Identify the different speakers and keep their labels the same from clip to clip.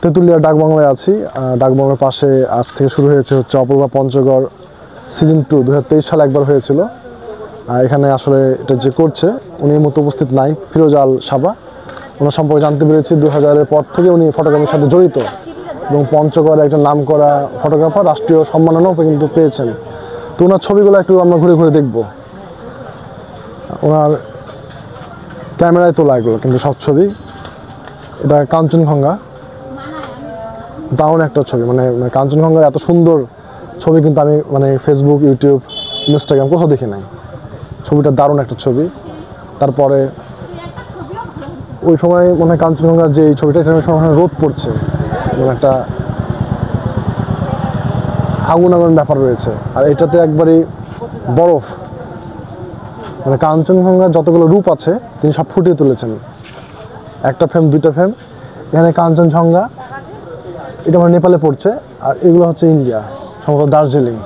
Speaker 1: তেঁতুলিয়া ডাকবাংলায় আছি। ডাকবাংলার পাশে আজ থেকে শুরু হয়েছে হচ্ছে অপূর্বা পঞ্চগড় সিজন 2 2023 সালে একবার হয়েছিল। এখানে আসলে এটা যে করছে উনি এই মুহূর্তে উপস্থিত নাই, ফিরোজ আল সাবা। ওনার সম্পর্কে জানতে পেরেছি 2000-এর পর থেকে উনি ফটোগ্রাফির সাথে জড়িত এবং পঞ্চগড়ের একজন নামকরা ফটোগ্রাফার, রাষ্ট্রীয় সম্মাননাও কিন্তু পেয়েছেন। তো ওনার ছবিগুলো একটু আমরা ঘুরে ঘুরে দেখব। ওনার ক্যামেরায় তোলা এগুলো কিন্তু সব ছবি। এটা কাঞ্চনজঙ্ঘা, দারুণ একটা ছবি। মানে কাঞ্চনজঙ্ঘার এত সুন্দর ছবি কিন্তু আমি ফেসবুক, ইউটিউব, ইনস্টাগ্রাম কোথাও দেখি নাই। ছবিটা দারুণ একটা ছবি। তারপরে ওই সময় কাঞ্চনজঙ্ঘার যে ছবিটা, এটা সময় রোদ পড়ছে এবং একটা আগুন আগুন ব্যাপার রয়েছে, আর এটাতে একবারই বরফ। কাঞ্চনজঙ্ঘার যতগুলো রূপ আছে তিনি সব ফুটিয়ে তুলেছেন। একটা ফ্রেম, দুইটা ফ্রেম। এখানে কাঞ্চনজঙ্ঘা, এটা আমার নেপালে পড়ছে, আর এগুলো হচ্ছে ইন্ডিয়া, সম্ভবত দার্জিলিং।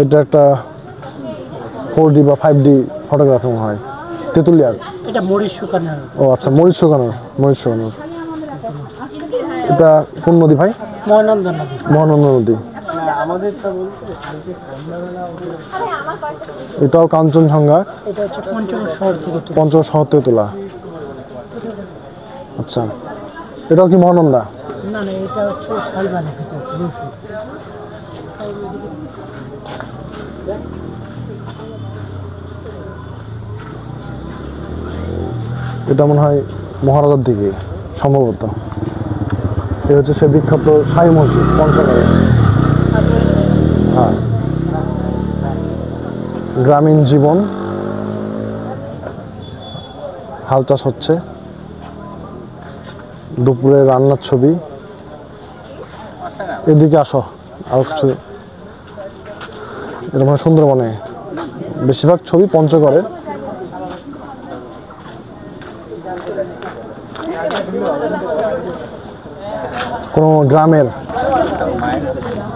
Speaker 1: এটা একটা 4D বা 5D ফটোগ্রাফি মনে হয়, তেঁতুলিয়ার।
Speaker 2: এটা মরিচ শুকানোর।
Speaker 1: ও আচ্ছা, মরিচ শুকানোর। এটা কোন নদী ভাই? মহানন্দা নদী। এটাও কাঞ্চনজঙ্ঘা,
Speaker 2: এটা হচ্ছে
Speaker 1: পঞ্চগড় শহর থেকে তোলা। আচ্ছা, এটাও কি মহানন্দা?
Speaker 2: না না, এটা হচ্ছে শালবানি।
Speaker 1: এটা মনে হয় মহারাজার দিকে সম্ভবত। এটা হচ্ছে সে বিখ্যাত শাহী মসজিদ পঞ্চগড়ে। হ্যাঁ, গ্রামীণ জীবন, হাল চাষ হচ্ছে, দুপুরে রান্নার ছবি। এদিকে আসো, আর কিছু। এটা মানে সুন্দরবনে, বেশিরভাগ ছবি পঞ্চগড়ের। কোনো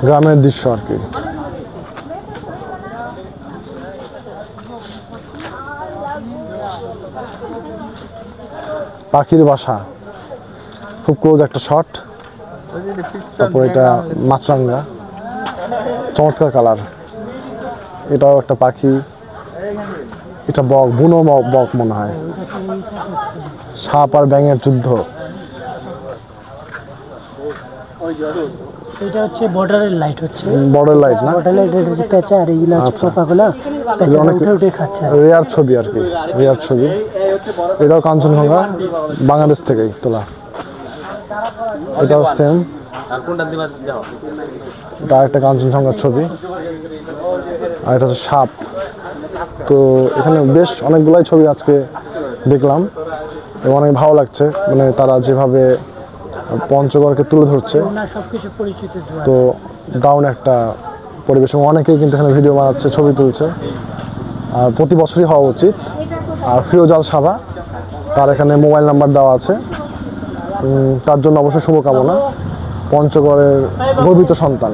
Speaker 1: গ্রামের দৃশ্য আর কি। পাখির বাসা, খুব ক্লোজ একটা শট। তারপর এটা মাছরাঙ্গা, চমৎকার কালার। এটাও একটা পাখি। এটা বক, বুনো বক মনে হয়। সাপ আর ব্যাঙের যুদ্ধ।
Speaker 2: এটা হচ্ছে বর্ডারের লাইট, হচ্ছে
Speaker 1: বর্ডার লাইট না?
Speaker 2: বর্ডার লাইটের পেঁচা, আর এইগুলো হচ্ছে পোকাগুলো উঠে উঠে খাচ্ছে।
Speaker 1: রেয়ার ছবি আর কি, রেয়ার ছবি। এটাও কাঞ্চনজঙ্ঘা, বাংলাদেশ থেকেই তোলা। এটাও সেম, এটা একটা কাঞ্চনজঙ্ঘার ছবি। আর এটা হচ্ছে সাপ। তো এখানে বেশ অনেকগুলাই ছবি আজকে দেখলাম এবং অনেক ভালো লাগছে। তারা যেভাবে পঞ্চগড়কে তুলে ধরছে, তো দারুণ একটা পরিবেশ। অনেকেই কিন্তু এখানে ভিডিও বানাচ্ছে, ছবি তুলছে। আর প্রতি বছরই হওয়া উচিত। আর ফিরোজ আল সাবা, তার এখানে মোবাইল নাম্বার দেওয়া আছে। তার জন্য অবশ্যই শুভকামনা। পঞ্চগড়ের গর্বিত সন্তান।